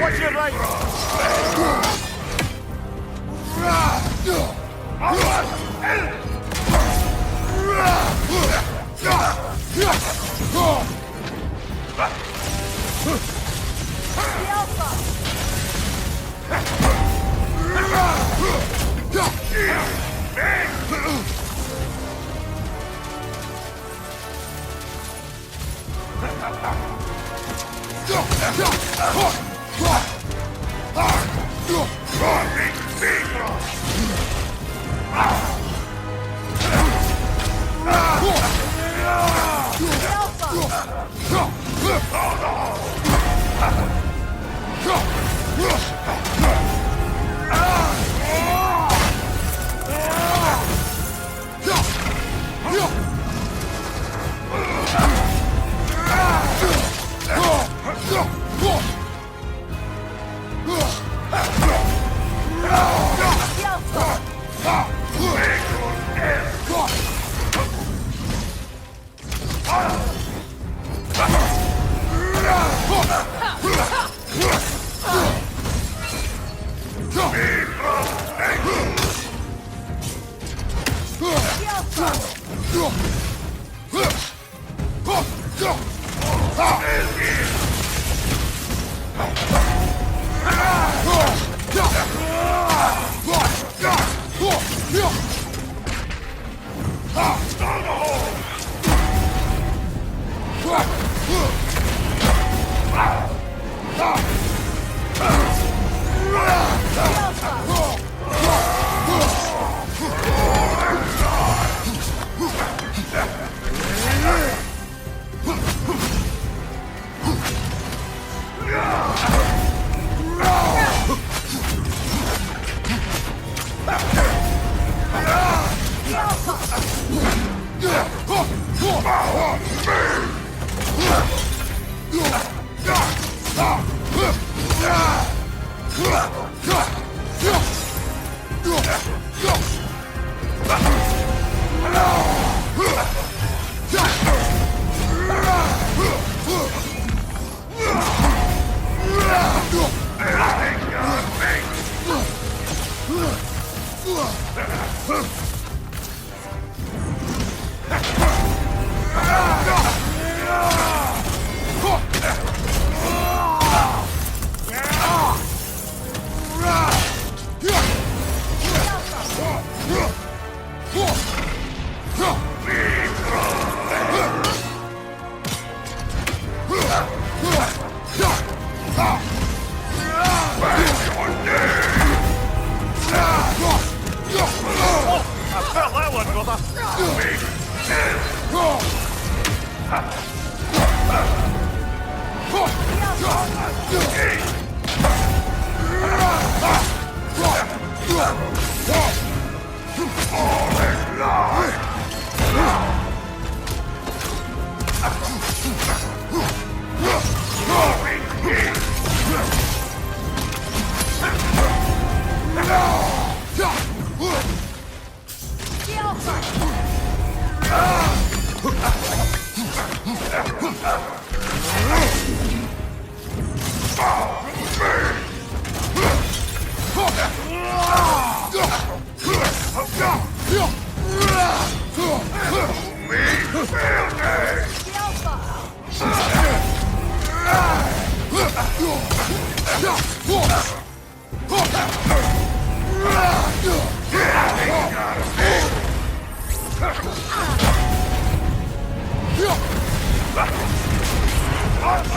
Watch your right!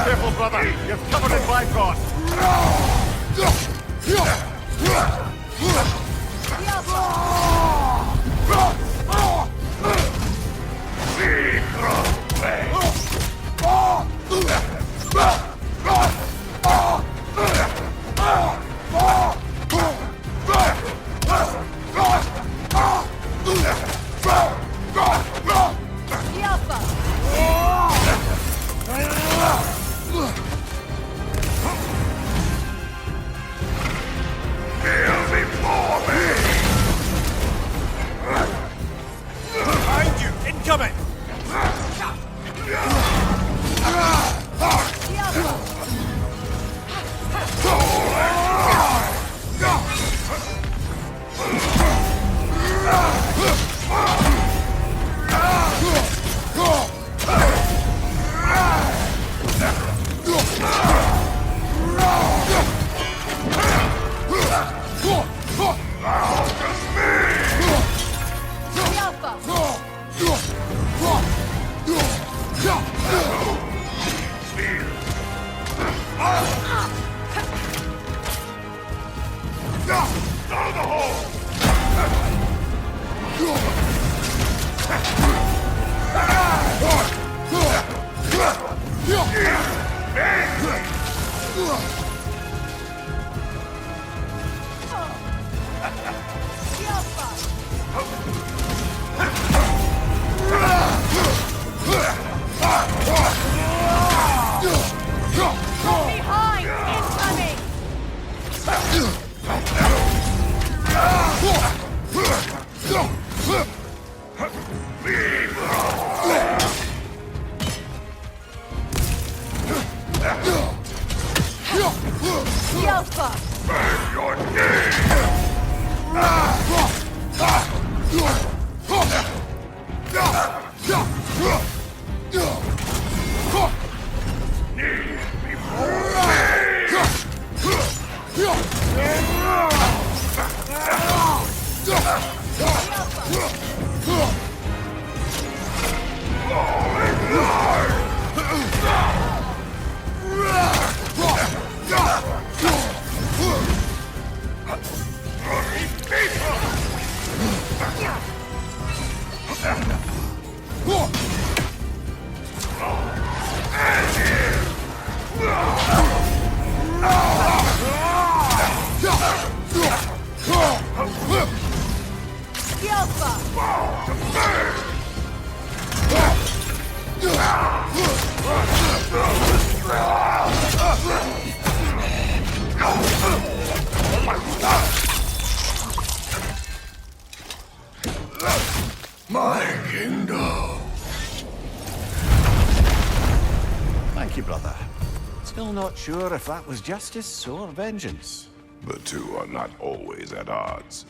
Careful, brother. You're covered in Bifrost. Behind you! Incoming! Down the hole! Behind! Incoming! Alpha! Burn your name! Kneel before my kingdom. Thank you, brother. Still not sure if that was justice or vengeance. The two are not always at odds.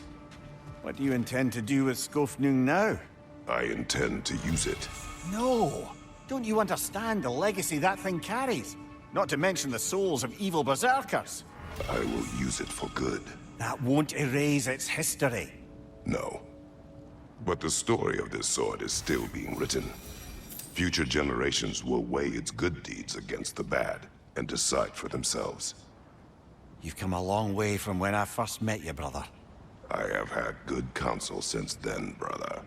What do you intend to do with Skofnung now? I intend to use it. No! Don't you understand the legacy that thing carries? Not to mention the souls of evil berserkers. I will use it for good. That won't erase its history. No. But the story of this sword is still being written. Future generations will weigh its good deeds against the bad and decide for themselves. You've come a long way from when I first met you, brother. I have had good counsel since then, brother.